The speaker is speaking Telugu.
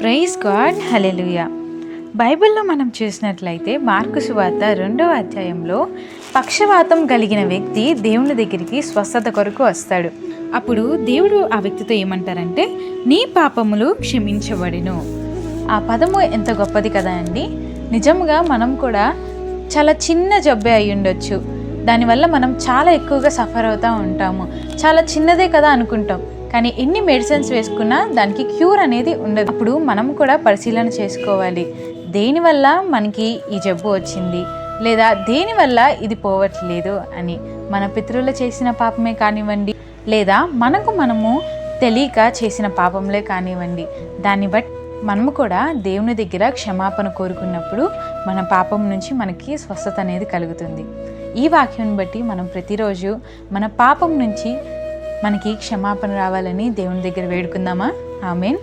ప్రైజ్ గాడ్, హల్లెలూయా. బైబిల్లో మనం చూసినట్లయితే మార్కు సువార్త 2వ అధ్యాయంలో పక్షవాతం కలిగిన వ్యక్తి దేవుని దగ్గరికి స్వస్థత కొరకు వస్తాడు. అప్పుడు దేవుడు ఆ వ్యక్తితో ఏమంటారంటే, నీ పాపములు క్షమించబడిను. ఆ పదము ఎంత గొప్పది కదా అండి. నిజంగా మనం కూడా చాలా చిన్న జబ్బే అయి ఉండొచ్చు, దానివల్ల మనం చాలా ఎక్కువగా సఫర్ అవుతూ ఉంటాము. చాలా చిన్నదే కదా అనుకుంటాం, కానీ ఎన్ని మెడిసిన్స్ వేసుకున్నా దానికి క్యూర్ అనేది ఉండదు. అప్పుడు మనం కూడా పరిశీలన చేసుకోవాలి, దేనివల్ల మనకి ఈ జబ్బు వచ్చింది, లేదా దేనివల్ల ఇది పోవట్లేదు అని. మన పితరులు చేసిన పాపమే కానివ్వండి, లేదా మనము తెలియక చేసిన పాపంలే కానివ్వండి, దాన్ని బట్టి మనము కూడా దేవుని దగ్గర క్షమాపణ కోరుకున్నప్పుడు మన పాపం నుంచి మనకి స్వస్థత అనేది కలుగుతుంది. ఈ వాక్యం బట్టి మనం ప్రతిరోజు మన పాపం నుంచి మనకి క్షమాపణ రావాలని దేవుని దగ్గర వేడుకుందామా? ఆమేన్.